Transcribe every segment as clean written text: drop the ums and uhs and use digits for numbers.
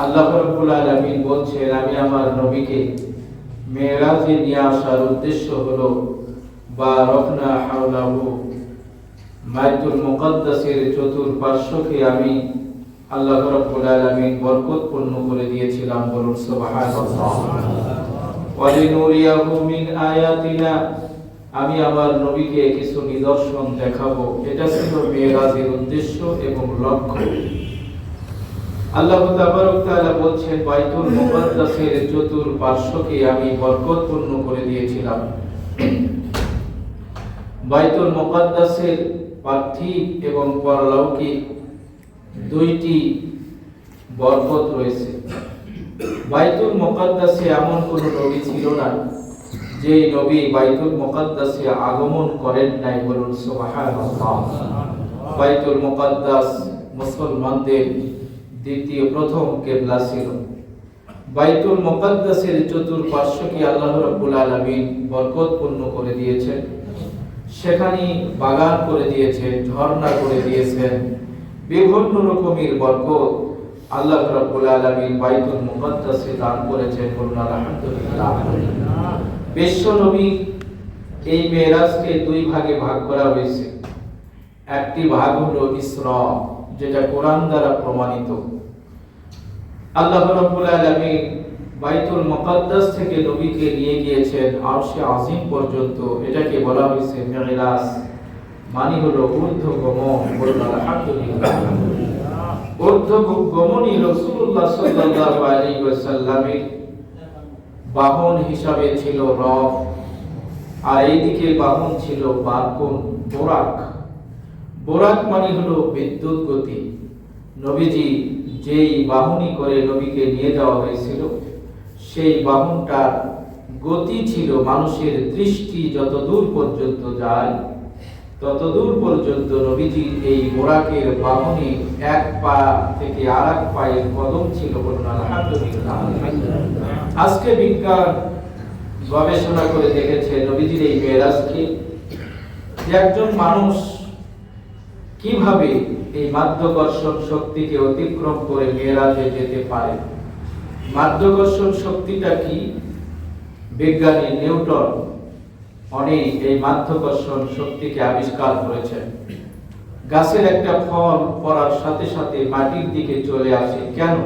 আল্লাহ রাব্বুল আলামিন বলছেন, আমি আমার নবীকে মেরাজে নিয়ে আসার উদ্দেশ্য হলো বারাকনা হাওলাহু, বাইতুল মুকাদ্দাসের চতুর্পার্শ্বকে আমি আল্লাহ রাব্বুল আলামিন বরকতপূর্ণ করে দিয়েছিলাম। বলুন সুবহানাল্লাহ। ওয়ালিনুরিয়াহু মিন আয়াতিনা, আমি আমার নবীকে কিছু নিদর্শন দেখাবো। এটা ছিল মেরাজের উদ্দেশ্য এবং লক্ষ্য। আল্লাহ তাবারক তাআলা বলছেন, বাইতুল মুকাদ্দাসের চতুর্পার্শ্বকে আমি বরকতপূর্ণ করে দিয়েছিলাম। বাইতুল মুকাদ্দাসের পার্থিব এবং পরলৌকিক দুইটি বরকত রয়েছে। বাইতুল মুকাদ্দাসে এমন কোন নবী ছিল না যে নবী বাইতুল মুকাদ্দাসে আগমন করেন নাই। বলুন সুবহানাল্লাহ। বাইতুল মুকাদ্দাস মুসলমানদের প্রথম কিবলা ছিল। বাইতুল মুকাদ্দাসের চতুর্পার্শ্বকে আল্লাহ রাব্বুল আলামিন বরকতপূর্ণ করে দিয়েছেন। সেখানে বাগান করে দিয়েছেন, ঝর্ণা করে দিয়েছেন, বিভিন্ন রকমের বরকত আল্লাহ রাব্বুল আলামিন বাইতুল মুকাদ্দাসে দান করেছেন। বলুন আলহামদুলিল্লাহ। বিশ্ব নবী এই মেরাজকে দুই ভাগে ভাগ করা হয়েছে। একটি ভাগ হলো ইসরা, যেটা কোরআন দ্বারা প্রমাণিত। আল্লাহ রাব্বুল আলামিন বাইতুল মুকাদ্দাস থেকে নবীকে নিয়ে গিয়েছেন আরশে আজিম পর্যন্ত। এটাকে বলা হয়েছে মেরাজ, মানে হলো ঊর্ধ্বগমন। বলুন আলহামদুলিল্লাহ। ঊর্ধ্বগমনই রাসূলুল্লাহ সাল্লাল্লাহু আলাইহি ওয়াসাল্লামের বাহন হিসাবে ছিল রথ, আর এইদিকে বাহন ছিল বোরাক। বোরাক মানে হলো বিদ্যুৎ গতি। নবীজি যেই বাহনী করে নবীকে নিয়ে যাওয়া হয়েছিল, সেই বাহনটার গতি ছিল মানুষের দৃষ্টি যত দূর পর্যন্ত যায় ততদূর পর্যন্ত নবীজি এই বোরাকের বাহনে এক পা থেকে আরেক পায়ের কদম ছিল। বলুন আলহামদুলিল্লাহ। আজকে বিজ্ঞান গবেষণা করে দেখেছে নবীজির এই মেরাজকে, যে একজন মানুষ কিভাবে এই মাধ্যাকর্ষণ শক্তিকে অতিক্রম করে মেরাজে যেতে পারে। মাধ্যাকর্ষণ শক্তিটা কি? বিজ্ঞানী নিউটন এই মাধ্যাকর্ষণ শক্তিকে আবিষ্কার করেছেন। গাছের একটা ফল পড়ার সাথে সাথে মাটির দিকে চলে আসে, কেন?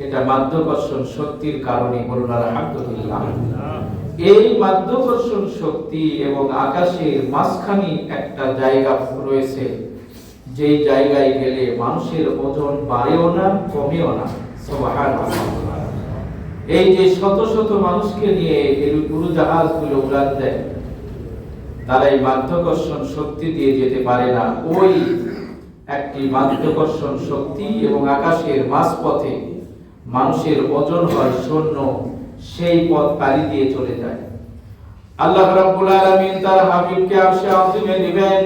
এটা মাধ্যাকর্ষণ শক্তির কারণে। বলুন আলহামদুলিল্লাহ। এই মাধ্যাকর্ষণ শক্তি এবং আকাশের মাঝখানে একটা জায়গা রয়েছে, যেই জায়গায় গেলে মানুষের ওজন বাড়েও না, কমেও না। সুবহানাল্লাহ। এই যে শত শত মানুষকে নিয়ে এই উড়োজাহাজগুলো উড়ান দেয়, তারা এই মাধ্যাকর্ষণ শক্তি দিয়ে যেতে পারে না। ওই একটি মাধ্যাকর্ষণ শক্তি এবং আকাশের মাঝপথে মানুষের ওজন হয় শূন্য, সেই পথ পাড়ি দিয়ে চলে যায়। আল্লাহ রাব্বুল আলামিন তার হাবিবকে আরশে আজিমে দিবেন।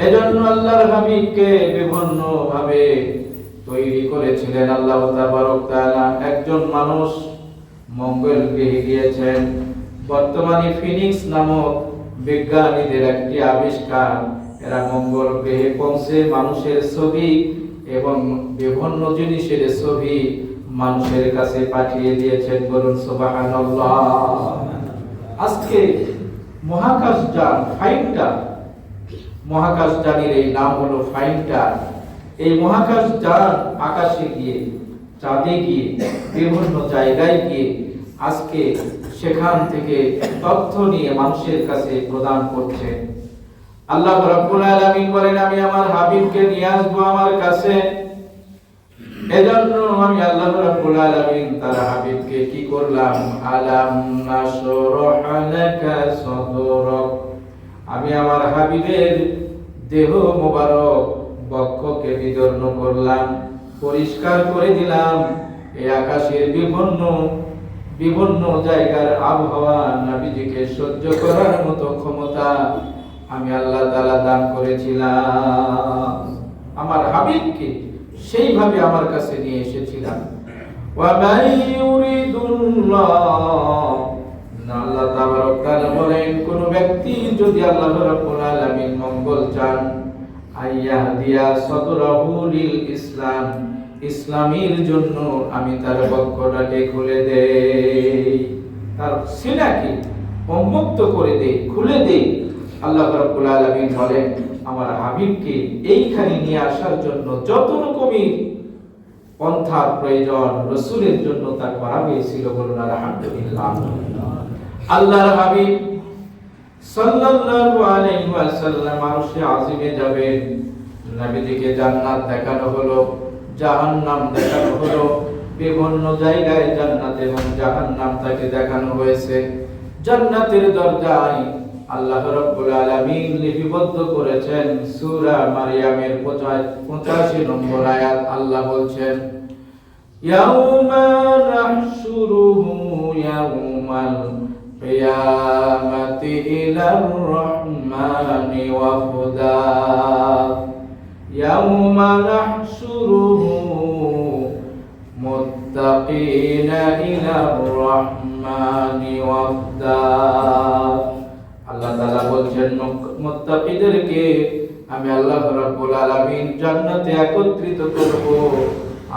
এজন্য আল্লাহর হাবিবকে বিভিন্ন ভাবে তৈরি করেছিলেন আল্লাহ তাবারক তাআলা। একজন মানুষ মঙ্গল গ্রহে গিয়েছেন। বর্তমানে ফিনিক্স নামক বিজ্ঞানীদের একটি আবিষ্কার, এরা মঙ্গল গ্রহে পৌঁছে মানুষের ছবি এবং বিভিন্ন জিনিসের ছবি মানুষের কাছে পাঠিয়ে দিয়েছেন। বলুন সুবহানাল্লাহ। আজকে মহাকাশযান ফাইন্ডার, মহাকাশযানের এই নাম হলো ফাইন্ডার। এই মহাকাশযান আকাশে গিয়ে, চাঁদে গিয়ে, বিভিন্ন জায়গায় গিয়ে আজকে সেখান থেকে তথ্য নিয়ে মানুষের কাছে প্রদান করছে। আল্লাহ রাব্বুল আলামিন বলেন, আমি আমার হাবিবকে নিয়ে আসবো আমার কাছে। এজন্য আমি আল্লাহ রাব্বুল আলামিন তার হাবিবকে কি করলাম? আলাম নাশরাহ লাকা সাদরাক, আমি আমার হাবিবের দেহ মোবারক বক্ষকে বিদীর্ণ করলাম, পরিষ্কার করে দিলাম। এই আকাশের বিভিন্ন জায়গার আবহাওয়া নবীজিকে সহ্য করার মতো ক্ষমতা আমি আল্লাহ তাআলা দান করেছিলাম। আমার হাবিবকে সেইভাবে আমার কাছে নিয়ে এসেছিলাম। ওয়া মান ইউরিদুল্লাহ, আল্লাহ তাবারক তাআলা বলেন, কোন ব্যক্তি যদি আল্লাহ রাব্বুল আলামিন মঙ্গল চান, আইয়াহদিয়া সাদরাহু লিল ইসলাম, ইসলামের জন্য আমি তার বক্ষটাকে খুলে দেই, তার সিনাকে উন্মুক্ত করে দেই, খুলে দেই। আল্লাহ রাব্বুল আলামিন বলেন আমার হাবিবকে এইখানে নিয়ে আসার জন্য যত রকমের পন্থার প্রয়োজন রাসূলের জন্য তা করা হয়েছিল। বলুন আলহামদুলিল্লাহ। আল্লাহর হাবিব সাল্লাল্লাহু আলাইহি ওয়াসাল্লাম আরশে আজিমে যাবেন। নবীজিকে জান্নাত দেখানো হলো, জাহান্নাম দেখানো হলো, বিভিন্ন জায়গায় জান্নাত এবং জাহান্নাম তাকে দেখানো হয়েছে। জান্নাতের দরজায় আল্লাহ রাব্বুল আলামিন লিপিবদ্ধ করেছেন সূরা মারইয়ামের 85 নম্বর আয়াত। আল্লাহ বলছেন ইয়াউমা নাহশুরুহু ইয়াউমাল কিয়ামাতি ইলার রাহমানি ওয়াফদা। ইয়াউমা নাহশুরুহু মুত্তাকিনা ইলার রাহমানি ওয়াফদা। আল্লাহ তাআলা বলছেন মুত্তাকিদেরকে আমি আল্লাহ রাব্বুল আলামিন জান্নাতে একত্রিত করব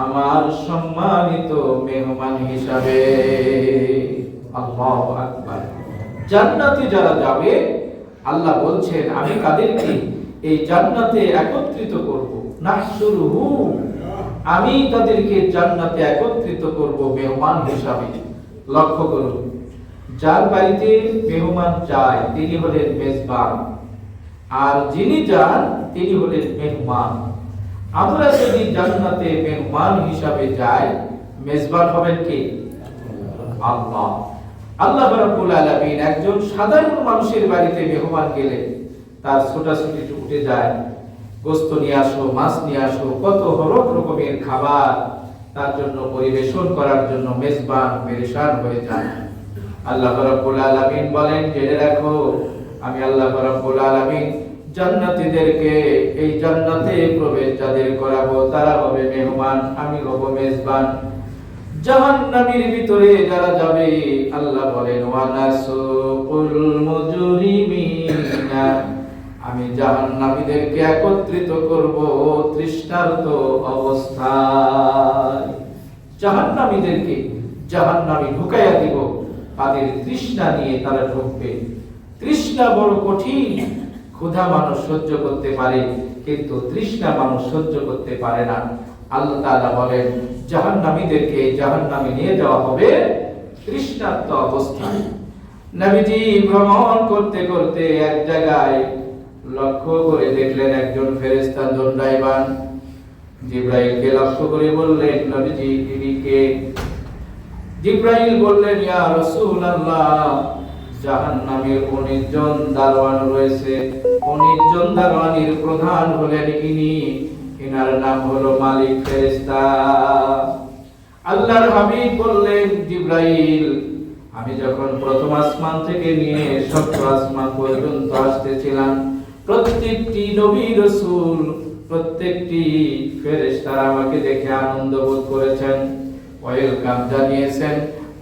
আমার সম্মানিত মেহমান হিসাবে। আল্লাহু আকবার। জান্নাতে যারা যাবে আল্লাহ বলছেন আমি তাদেরকে এই জান্নাতে একত্রিত করব। নাহশুরুহু, আমি তাদেরকে জান্নাতে একত্রিত করব মেহমান হিসাবে। লক্ষ্য করুন, যার বাড়িতে মেহমান যায় তিনি হলেন মেজবান, আর যিনি যান তিনি হলেন মেহমান। আমরা যদি জান্নাতে মেহমান হিসাবে যাই, মেজবান হবেন কে? আল্লাহ। আল্লাহ রাব্বুল আলামিন একজন সাধারণ মানুষের বাড়িতে মেহমান গেলে তার ছোটাছুটি উঠে যায়, গোশত নিয়ে আসো, মাছ নিয়ে আসো, কত হরেক রকমের খাবার তার জন্য পরিবেশন করার জন্য মেজবান পেরেশান হয়ে যায়। আল্লাহ রাব্বুল আলামিন বলেন জেনে রাখো আমি আল্লাহ রাব্বুল আলামিন জান্নাতীদেরকে এই জান্নাতে প্রবেশ যাদের করাবো তারা হবে মেহমান, আমি হব মেজবান। জাহান্নামের ভিতরে যারা যাবে আল্লাহ বলেন ওয়ানাসুকুল মুজরিমিনা, আমি জাহান্নামীদেরকে একত্রিত করব তৃষ্ণার্ত অবস্থায়। জাহান্নামীদেরকে জাহান্নামে ঢুকাইয়া দিব, তাদের তৃষ্ণা নিয়ে তারা ঢুকবে। তৃষ্ণা বড় কঠিন, ক্ষুধা মানুষ সহ্য করতে পারে কিন্তু তৃষ্ণা মানুষ সহ্য করতে পারে না। আল্লাহ তাআলা বলেন জাহান্নামীদেরকে জাহান্নামে নিয়ে যাওয়া হবে তৃষ্ণার্ত অবস্থায়। নবীজি ভ্রমণ করতে করতে এক জায়গায় লক্ষ্য করে দেখলেন একজন ফেরেশতা দণ্ডায়মান। জিবরাইলকে লক্ষ্য করে বললেন নবীজি তিনি কে? জিবরাইল বললেন ইয়া রাসূলুল্লাহ, জাহান্নামের 19 জন দারওয়ান রয়েছে, 19 জন দারওয়ানের প্রধান হলেন ইনি, ইনার নাম হলো মালিক ফেরেশতা। আল্লাহর হাবিব বললেন জিবরাইল, আমি যখন প্রথম আসমান থেকে নিয়ে সপ্তম আসমান পর্যন্ত আসতেছিলাম, প্রত্যেকটি নবী রাসূল প্রত্যেকটি ফেরেশতারা আমাকে দেখে আনন্দ বোধ করেছেন, ওয়েলকাম জানিয়েছেন,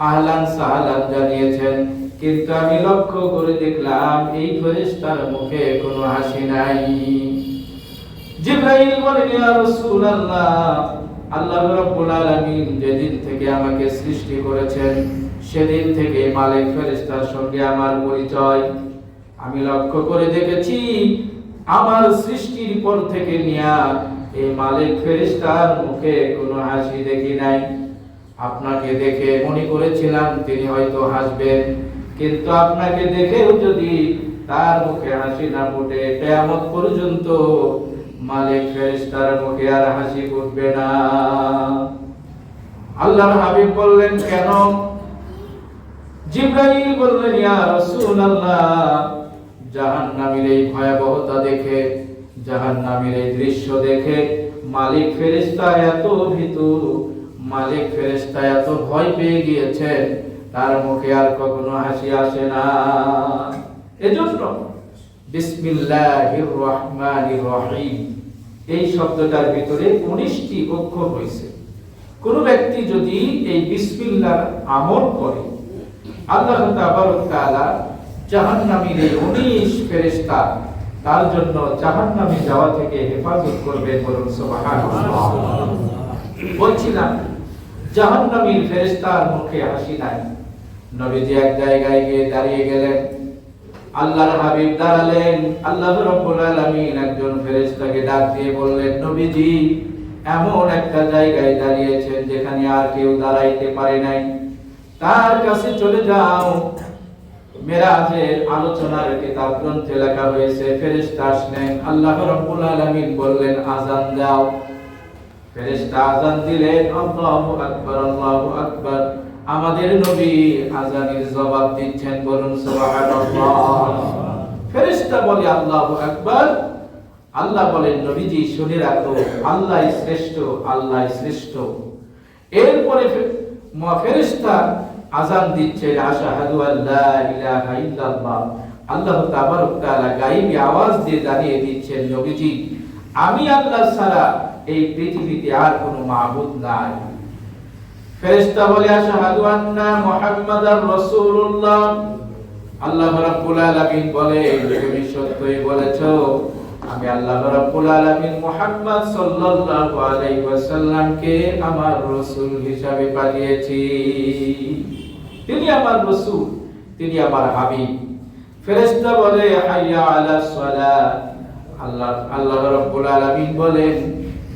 আহলান সাহলান জানিয়েছেন, কিন্তু আমি লক্ষ্য করে দেখলাম এই ফেরেশতার মুখে কোনো হাসি নাই। জিবরাইল বলেন ইয়া রাসূলুল্লাহ, আল্লাহ রাব্বুল আলামিন যেদিন থেকে আমাকে সৃষ্টি করেছেন সেদিন থেকে মালিক ফেরেশতার সঙ্গে আমার পরিচয়। আমি লক্ষ্য করে দেখেছি আমার সৃষ্টির পর থেকে নিয়ে এই মালিক ফেরেশতার মুখে কোনো হাসি দেখি নাই। আপনাকে দেখে মনে করেছিলাম তিনি হয়তো হাসবেন, কিন্তু আপনাকে দেখেও যদি তার মুখে হাসি না ফুটে কিয়ামত পর্যন্ত মালিক ফেরেশতার মুখে আর হাসি ফুটবে না। আল্লাহর হাবিব বললেন কেন? জিবরাইল বললেন ইয়া রাসূলুল্লাহ, জাহান্নামের এই ভয়াবহতা দেখে, জাহান্নামের এই দৃশ্য দেখে মালিক ফেরেশতা এত ভীতু, মালিক ফেরেশতা এত ভয় পেয়ে গিয়েছেন তার মুখে আর কখনো হাসি আসে না। এজন্য বিসমিল্লাহির রহমানির রহিম এই শব্দটার ভিতরে 19টি অক্ষর রয়েছে। কোন ব্যক্তি যদি এই বিসমিল্লাহর আমল করে আল্লাহ তাবারক তাআলা জাহান্নামীর এই 19 ফেরেশতা তার জন্য জাহান্নামে যাওয়া থেকে হেফাজত করবে। বলুন সুবহানাল্লাহ। বলছিলাম জাহান্নামীর ফেরেশতার মুখে হাসি নাই। নবীজি এক জায়গায় গিয়ে দাঁড়িয়ে গেলেন, আল্লাহর হাবিব দাঁড়ালেন। আল্লাহ রাব্বুল আলামিন একজন ফেরেশতাকে ডাক দিয়ে বললেন, নবীজি এমন একটা জায়গায় দাঁড়িয়েছেন যেখানে আর কেউ দাঁড়াইতে পারে নাই, তার কাছে চলে যাও। মেরাজের আলোচনার কিতাব গ্রন্থে লেখা হয়েছে, ফেরেশতা আসলেন, আল্লাহ রাব্বুল আলামিন বললেন আযান দাও। ফেরেশতা আযান দিলেন, আল্লাহু আকবার, আল্লাহু আকবার। আমাদের নবী আযানের জবাব দিচ্ছেন, বলুন সুবহানাল্লাহ। ফেরেশতা বলে আল্লাহু আকবার, আল্লাহ বলেন নবীজি শুনে রাখো, আল্লাহই শ্রেষ্ঠ, আল্লাহই শ্রেষ্ঠ। এরপরে ফেরেশতা আযান দিচ্ছেন, আশহাদু আল্লা ইলাহা ইল্লাল্লাহ। আল্লাহ তাবারক তাআলা গায়বী আওয়াজ দিয়ে জানিয়ে দিচ্ছেন, নবীজি আমি আল্লাহ ছাড়া এই পৃথিবীতে আর কোনো মাবুদ নাই। ফেরেশতা বলে আশহাদু আন্না মুহাম্মাদার রাসূলুল্লাহ। আল্লাহ রাব্বুল আলামিন বলে তুমি সত্যই বলেছো, আমি আল্লাহ রাব্বুল আলামিন মুহাম্মদ সাল্লাল্লাহু আলাইহি ওয়াসাল্লামকে আমার রাসূল হিসাবে পাঠিয়েছি। তিনি আমার রাসূল, তিনি আমার হাবিব। ফেরেশতা বলে হাইয়া আলাস সালাহ। আল্লাহ রাব্বুল আলামিন বলেন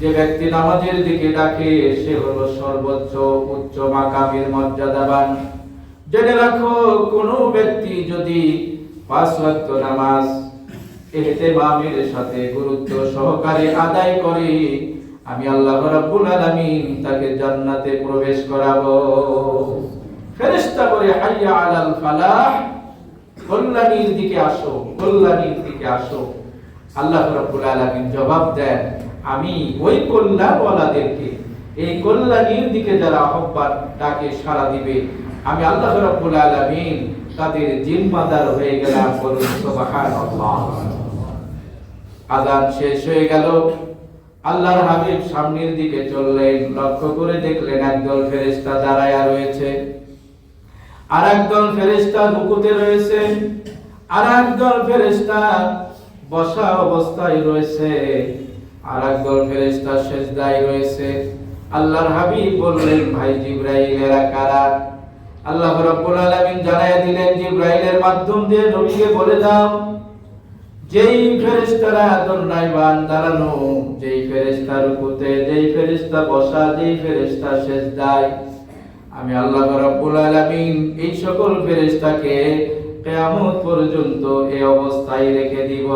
যে ব্যক্তি নামাজের দিকে ডাকে সে হলো সর্বোচ্চ উচ্চ মাকামের মর্যাদাবান। জেনে রাখো, কোন ব্যক্তি যদি 5 ওয়াক্ত নামাজ ইহতিমামের সাথে গুরুত্ব সহকারে আদায় করে, আমি আল্লাহ রাব্বুল আলামিন তাকে জান্নাতে প্রবেশ করাবো। ফেরেশতা বলে হাইয়া আলাল ফালাহ, কল্যাণীর দিকে আসো, কল্যাণীর দিকে আসো। আল্লাহ রাব্বুল আলামিন জবাব দেন, আমি ওই কল্যাণওয়ালাদেরকে, এই কল্যাণীর দিকে যারা আহ্বান ডাকে সাড়া দিবে, আমি আল্লাহ রাব্বুল আলামিন তাদের জিম্মাদার হয়ে গেলাম। বলুন সুবহানাল্লাহ। আযান শেষ হয়ে গেল, আল্লাহর হাবিব সামনের দিকে চললেন। লক্ষ্য করে দেখলেন একদল ফেরেশতা দাঁড়ায় রয়েছে, আর একদল ফেরেশতা রুকুতে রয়েছে, আর একদল ফেরেশতা বসা অবস্থায় রয়েছে, আর একদল ফেরেশতা সিজদায় রয়েছে। আল্লাহর হাবিব বললেন, ভাই জিবরাইল এরা কারা? আল্লাহ রাব্বুল আলামিন জানায়া দিলেন, জিবরাইলের মাধ্যম দিয়ে নবীকে বলে দাও, যেই ফেরেশতারা দণ্ডায়মান দাঁড়ানো, যেই ফেরেশতা রুকুতে, যেই ফেরেশতা বসা, যেই ফেরেশতা সিজদায়, আমি আল্লাহ রাব্বুল আলামিন এই সকল ফেরেশতাকে কিয়ামত পর্যন্ত এই অবস্থায় রেখে দিব।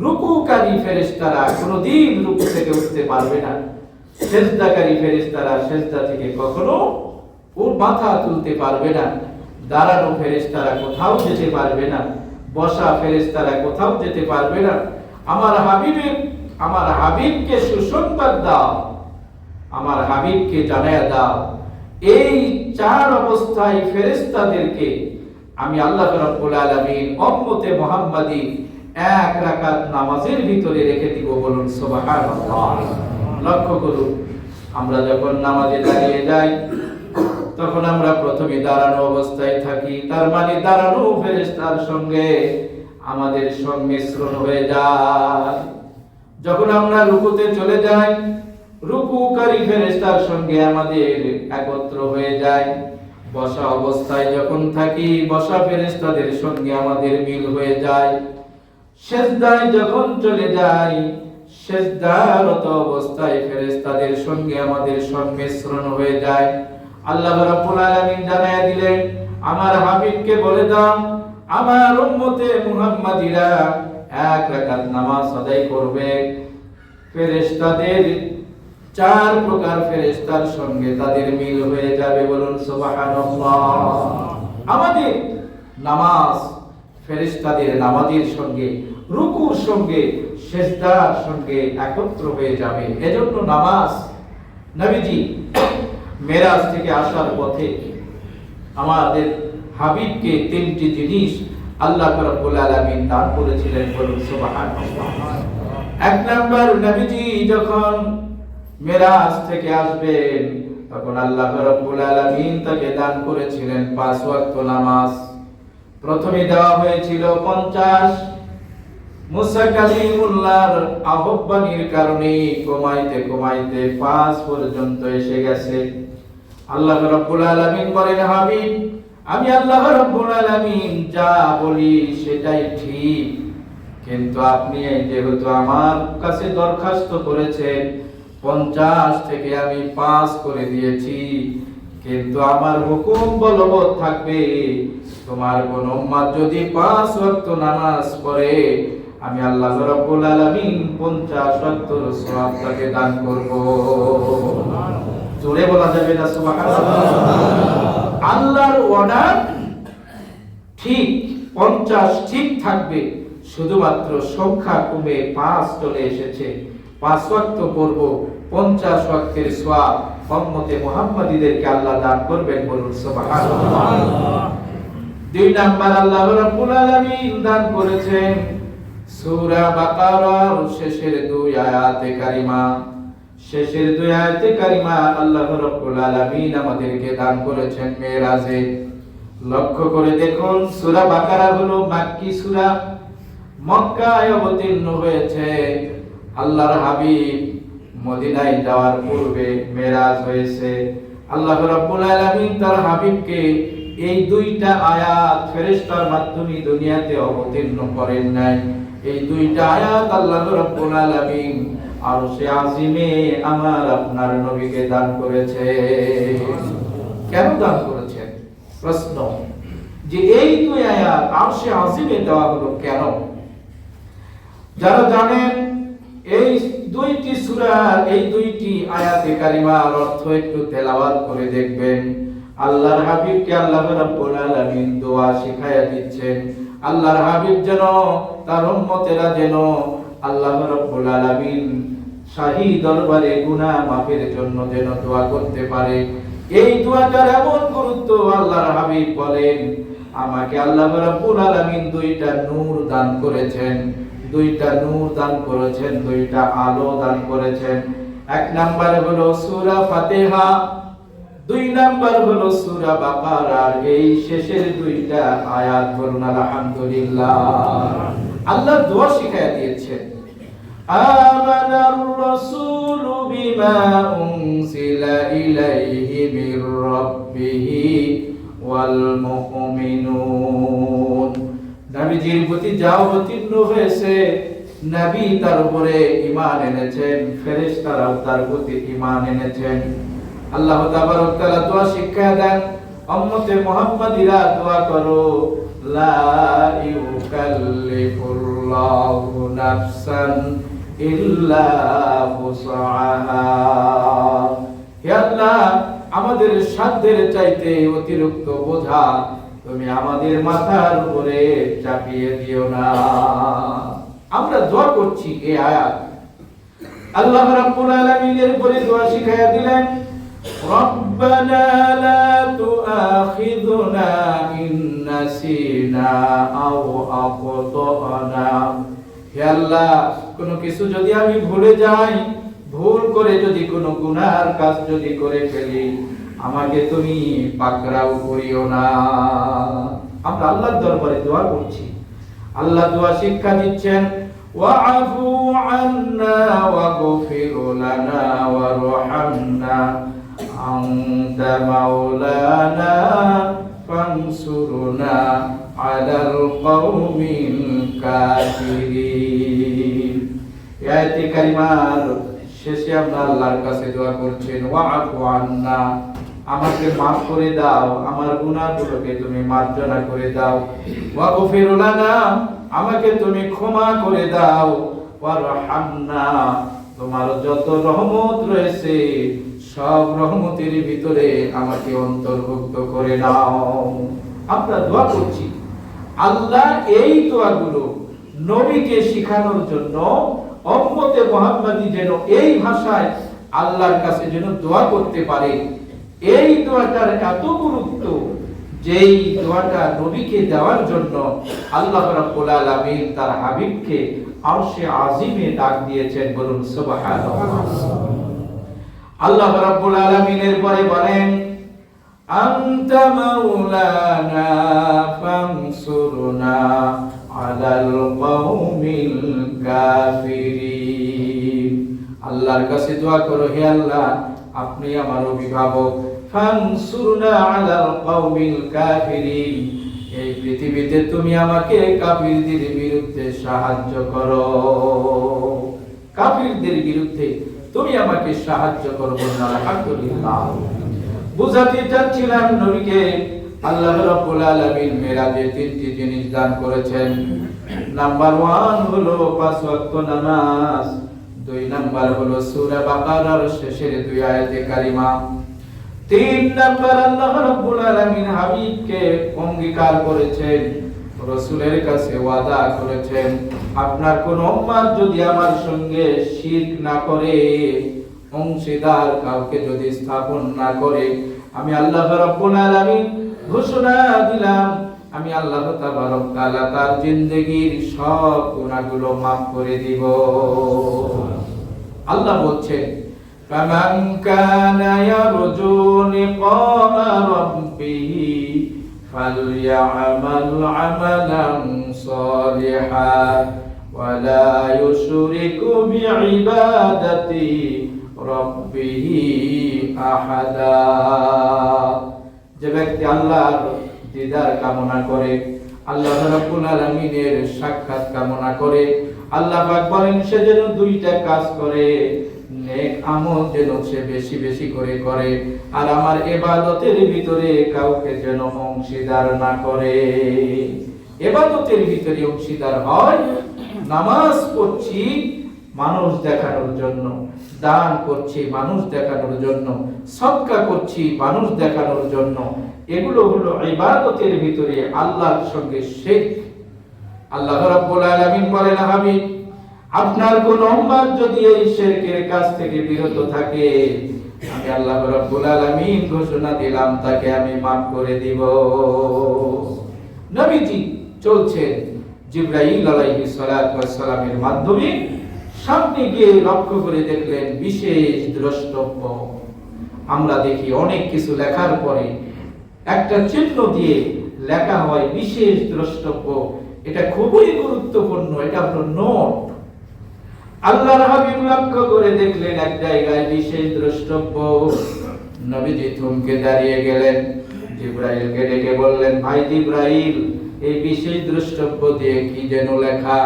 রুকুকারী ফেরেশতারা কোনোদিন রুকু থেকে উঠতে পারবে না, সিজদাকারী ফেরেশতারা সিজদা থেকে কখনো ওর মাথা তুলতে পারবে না, দাঁড়ানো ফেরেশতারা কোথাও যেতে পারবে না, বসা ফেরেশতারা কোথাও যেতে পারবে না। আমার হাবিবকে সুসংবাদ দাও, আমার হাবিবকে জানায়া দাও, এই 4 অবস্থায় ফেরেশতাদেরকে আমি আল্লাহ রাব্বুল আলামিন উম্মতে মুহাম্মাদী 1 রাকাত নামাজের ভিতরে রেখে দিব। বলুন সুবহানাল্লাহ। লক্ষ্য করুন, আমরা যখন নামাজে দাঁড়িয়ে যাই তখন আমরা প্রথমে দাঁড়ানো অবস্থায় থাকি, তার মানে দাঁড়ানো ফেরেশতার সঙ্গে আমাদের সংমিশ্রণ হয়ে যায়। যখন আমরা রুকুতে চলে যাই, রুকুকারী ফেরেশতার সঙ্গে আমাদের একত্র হয়ে যায়। বসা অবস্থায় যখন থাকি, বসা ফেরেশতাদের সঙ্গে আমাদের মিল হয়ে যায়। সিজদায় যখন চলে যাই, সিজদারত অবস্থায় ফেরেশতাদের সঙ্গে আমাদের সংমিশ্রণ হয়ে যায়। আল্লাহ রাব্বুল আলামিন জানায়া দিলেন, আমার হাবিবকে বলে দাও, আমার উম্মতে মুহাম্মাদীরা 1 রাকাত নামাজ আদায় করবে, ফেরেশতাদের 4 প্রকার ফেরেশতার সঙ্গে তাদের মিল হয়ে যাবে। বলুন সুবহানাল্লাহ। আমাদের নামাজ ফেরেশতাদের নামাজের সঙ্গে, রুকুর সঙ্গে, সিজদার সঙ্গে একত্র হয়ে যাবে। এজন্য নামাজ, নবীজি মেরাজ থেকে আসার পথে আমাদের হাবিবকে 3টি জিনিস আল্লাহ রাব্বুল আলামিন দান করেছিলেন। বলুন সুবহানাল্লাহ। 1 নাম্বার, নবীজি যখন মেরাজ থেকে আসবেন তখন আল্লাহ রাব্বুল আলামিন তাকে দান করেছিলেন 5 ওয়াক্ত নামাজ। প্রথমে দেওয়া হয়েছিল 50, মুসা কালিমুল্লাহর আহ্বানের কারণে কমাইতে কমাইতে 5 পর্যন্ত এসে গেছে। আল্লাহ রাব্বুল আলামিন বলেন, হাবিব, আমি আল্লাহ রাব্বুল আলামিন যা বলি সেটাই ঠিক, কিন্তু আপনি যেহেতু আমার কাছে দরখাস্ত করেছেন 50 থেকে আমি 5 করে দিয়েছি, কিন্তু আমার হুকুম বলবৎ থাকবে। তোমার কোন উম্মত যদি 5 ওয়াক্ত নামাজ পড়ে, আমি আল্লাহ রাব্বুল আলামিন 50 ওয়াক্তের সওয়াব তাকে দান করব। জোরে বলা যাবে না সুবহানাল্লাহ? আল্লাহর অর্ডার ঠিক 50 ঠিক থাকবে, শুধুমাত্র সংখ্যা কমে 5 চলে এসেছে। 5 ওয়াক্ত পড়ব, 50 ওয়াক্তের সওয়াব উম্মতে মুহাম্মাদীদেরকে আল্লাহ দান করবেন, বলুন সুবহানাল্লাহ। 2 নাম্বার আল্লাহ রাব্বুল আলামিন দান করেছেন সূরা বাকারার শেষের 2 আয়াতে কারিমা। শেষের 2 আয়াতে কারিমা আল্লাহ রাব্বুল আলামিন আমাদেরকে দান করেছেন মেরাজে। লক্ষ্য করে দেখুন, সূরা বাকারা হলো মাক্কি সূরা, মক্কায় অবতীর্ণ হয়েছে। আল্লাহর হাবিব মদিনায় যাওয়ার পূর্বে মেরাজ হয়েছে। আল্লাহ রাব্বুল আলামিন তার হাবিবকে এই 2টা আয়াত ফেরেশতার মাধ্যমে দুনিয়াতে অবতীর্ণ করেন নাই। এই 2টা আয়াত আল্লাহ রাব্বুল আলামিন আরশে আজিমে আমার আপনার নবীকে দান করেছে। কেন দান করেছেন? প্রশ্ন যে এই 2 আয়াত আরশে আজিমে দেওয়া হলো কেন? যারা জানেন এই 2টি সূরার এই 2টি আয়াতে কারিমার অর্থ একটু তেলাওয়াত করে দেখবেন। আল্লাহর হাবিবকে আল্লাহ রাব্বুল আলামিন দোয়া শিখায়া দিচ্ছেন। আল্লাহর হাবিব যেন তার উম্মতেরা যেন আল্লাহ রাব্বুল আলামিন শাহী দরবারে গুনাহ মাফের জন্য যেন দোয়া করতে পারে। এই দোয়াটার এমন গুরুত্ব, আল্লাহর হাবিব বলেন, আমাকে আল্লাহ রাব্বুল আলামিন 2টা নূর দান করেছেন, 2টা নূর দান করেছেন, 2টা আলো দান করেছেন। 1 নাম্বার হলো সূরা ফাতিহা, 2 নাম্বার হলো সূরা বাকারার এই শেষের 2টা আয়াত। বলুন আলহামদুলিল্লাহ। আল্লাহ দোয়া শিখায়া দিয়েছেন, আমানার রাসূলু বিমা উনজিলা ইলাইহি মির রাব্বিহি ওয়াল মুমিনুন। নবীজির প্রতি যা অবতীর্ণ হয়েছে, নবী তার উপরে ঈমান এনেছেন, ফেরেশতারাও তার প্রতি ঈমান এনেছেন। আল্লাহ তাবারক তাআলা দোয়া শিক্ষা দেন, উম্মতে মুহাম্মাদীরা দোয়া করো, লা ইউকাল্লিফুল্লাহু নাফসান ইল্লা উসআহা। হে আল্লাহ, আমাদের সাধ্যের চাইতে অতিরিক্ত বোঝা তুমি আমাদের মাথার উপরে চাপিয়ে দিও না। আমরা দোয়া করছি এই আয়াত। আল্লাহ রাব্বুল আলামিনের পরে দোয়া শিখায়া দিলেন, রব্বানা লা তুআখিযুনা ইন নাসিনা আও আখতানা। হে আল্লাহ, কোনো কিছু যদি আমি ভুলে যাই, ভুল করে যদি কোনো গুনাহর কাজ যদি করে ফেলি, আমাকে তুমি পাকড়াও করিও না। আমরা আল্লাহর দরবারে দোয়া করছি। আল্লাহ দোয়া শিক্ষা দিচ্ছেন, ওয়া'ফু আন্না ওয়াগফির লানা ওয়ারহামনা আনতা মাওলানা ফানসুরনা আলাল কওমিল কাফিরিন। এই আয়াতে কারিমার শেষে আমরা আল্লাহর কাছে দোয়া করছেন, ওয়া'ফু আন্না, আমাকে মাফ করে দাও, আমার গুনাহগুলোকে তুমি মার্জনা করে দাও। ওয়াগফির লানা, আমাকে তুমি ক্ষমা করে দাও। ওয়ারহামনা, তোমার যত রহমত রয়েছে সব রহমতের ভিতরে আমাকে অন্তর্ভুক্ত করে নাও। আমরা দোয়া করছি। আল্লাহ এই দোয়াগুলো নবীকে শিখানোর জন্য উম্মতে মুহাম্মাদী যেন এই ভাষায় আল্লাহর কাছে যেন দোয়া করতে পারে। এই দোয়াটার এত গুরুত্ব, যেই দোয়াটা নবীকে দেওয়ার জন্য আল্লাহ রাব্বুল আলামিন তার হাবিবকে আরশে আজিমে ডাক দিয়েছেন। বলুন সুবহানাল্লাহ। আল্লাহ রাব্বুল আলামিনের পরে বলেন, আনতা মাওলানা ফানসুরনা আলাল কওমিল কাফিরিন। আল্লাহর কাছে দোয়া করো, হে আল্লাহ আপনি আমার অভিভাবক, ফানসুরনা আলাল কওমিল কাফিরিন, এই পৃথিবীতে তুমি আমাকে কাফিরদের বিরুদ্ধে সাহায্য করো, কাফিরদের বিরুদ্ধে তুমি আমাকে সাহায্য করো। আলহামদুলিল্লাহ। বুঝাতে চাচ্ছিলাম নবীকে আল্লাহ রাব্বুল আলামিন মেরাজে তিনটি জিনিস দান করেছেন। নাম্বার 1 হলো 5 ওয়াক্ত নামাজ, 2 নাম্বার হলো সূরা বাকারার শেষের 2 আয়াতে কারিমা, 3 নাম্বার আল্লাহ রাব্বুল আলামিন হাবিবকে অঙ্গীকার করেছেন, রাসূলের কাছে ওয়াদা করেছেন, আপনার কোন উম্মত যদি আমার সঙ্গে শিরক না করে, অংশীদার কাউকে যদি স্থাপন না করে, আমি আল্লাহ রাব্বুল আলামিন ঘোষণা দিলাম, আমি আল্লাহ তাবারক তাআলা তার জিন্দেগীর সব গুনাহগুলো maaf করে দিব। আল্লাহ বলছেন, ফামান কানা ইয়ারজু লিকা রাব্বিহি ফালইআমাল আমালান সালিহান ওয়া লা ইউশরিকু বিইবাদাতি রাব্বিহি আহাদা। যে ব্যক্তি আল্লাহর দিদার কামনা করে, আল্লাহ রাব্বুল আলামিনের সাক্ষাৎ কামনা করে, আল্লাহ পাক বলেন সে যেন 2টা কাজ করে, নেক আমল যেন সে বেশি বেশি করে করে, আর আমার ইবাদতের ভিতরে কাউকে যেন অংশীদার না করে। ইবাদতের ভিতরে অংশীদার হয়, নামাজ পড়ছি মানুষ দেখানোর জন্য, দান করছি মানুষ দেখানোর জন্য, সদকা করছি মানুষ দেখানোর জন্য, এগুলো হলো ইবাদতের ভিতরে আল্লাহর সঙ্গে শিরক। আল্লাহ রাব্বুল আলামিন বলেন, হাবিব আপনার কোন উম্মত যদি এই শিরকের কাজ থেকে বিরত থাকে, আমি আল্লাহ রাব্বুল আলামিন ঘোষণা দিলাম তাকে আমি maaf করে দিব। নবীজি চলছেন, জিবরাইল আলাইহিস সালাতু ওয়াস সালামের মাধ্যমে সামনে গিয়ে লক্ষ্য করে দেখলেন বিশেষ দ্রষ্টব্য। আমরা দেখি অনেক কিছু লেখার পরে একটা চিহ্ন দিয়ে লেখা হয় বিশেষ দ্রষ্টব্য, এটা খুবই গুরুত্বপূর্ণ, এটা হলো নোট। আল্লাহর হাবিব লক্ষ্য করে দেখলেন এক জায়গায় বিশেষ দ্রষ্টব্য। নবীজি থমকে দাঁড়িয়ে গেলেন, জিবরাইলকে ডেকে বললেন, ভাই জিবরাইল এই বিশেষ দ্রষ্টব্য দিয়ে কি যেন লেখা।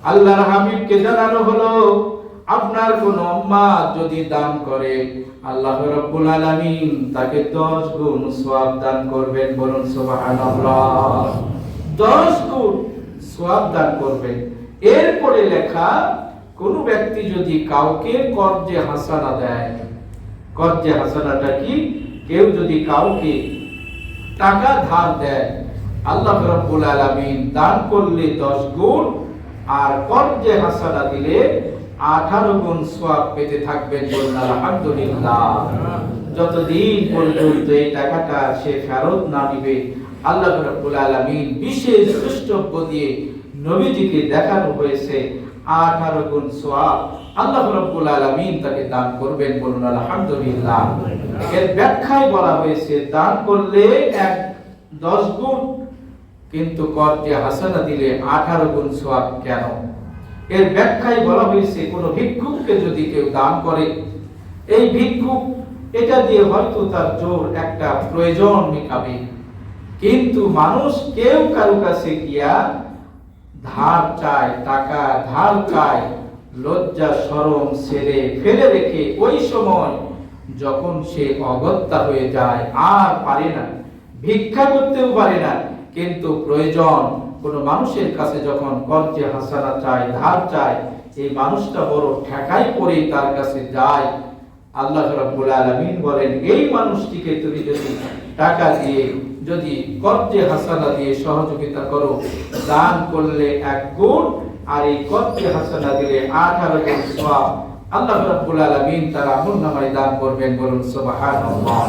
আল্লাহর হাবিবকে জানানো হলো, আপনার কোন উম্মত যদি দান করে, আল্লাহ রাব্বুল আলামিন তাকে 10 গুণ সওয়াব দান করবেন। বলুন সুবহানাল্লাহ। 10 গুণ সওয়াব দান করবেন। এরপরে লেখা, কোন ব্যক্তি যদি কাউকে কর্জে হাসানা দেয়, কর্জে হাসানাটা কি? কেউ যদি কাউকে টাকা ধার দেয়, আল্লাহ রাব্বুল আলামিন দান করলে 10 গুণ, আর কর্জে হাসানা দিলে 18 গুণ সওয়াব পেতে থাকবেন। বলুন আলহামদুলিল্লাহ। যতদিন পর্যন্ত এই টাকাটা সে ফেরত না দিবে, আল্লাহ রাব্বুল আলামিন বিশেষ দ্রষ্টব্য দিয়ে নবীজিকে দেখানো হয়েছে 18 গুণ সওয়াব আল্লাহ রাব্বুল আলামিন তাকে দান করবেন। বলুন আলহামদুলিল্লাহ। এর ব্যাখ্যায় বলা হয়েছে দান করলে 10 গুণ, কিন্তু কর্জে হাসানা দিলে 18 গুণ সওয়াব কেন? এর ব্যাখ্যায় বলা হয়েছে কোন ভিক্ষুককে যদি কেউ দান করে, এই ভিক্ষুক এটা দিয়ে হয়তো তার জোর একটা প্রয়োজন মেটাবে, কিন্তু মানুষ কেউ কারো কাছে গিয়া ধার চায়, টাকা ধার চায়, লজ্জা শরম ছেড়ে ফেলে রেখে ওই সময় যখন সে অগত্যা হয়ে যায়, আর পারে না, ভিক্ষা করতেও পারে না, কিন্তু প্রয়োজন কোন মানুষের কাছে যখন কর্জে হাসানা চায়, ধার চায়, এই মানুষটা বড় ঠেকাই পড়ে তার কাছে যায়। আল্লাহ রাব্বুল আলামিন বলেন, এই মানুষটিকে তুমি যদি টাকা দিয়ে, যদি কর্জে হাসানা দিয়ে সহযোগিতা করো, দান করলে 1 গুণ, আর এই কর্জে হাসানা দিলে 18 গুণ সওয়াব আল্লাহ রাব্বুল আলামিন তার আমলনামায় দান করবেন। বলুন সুবহানাল্লাহ।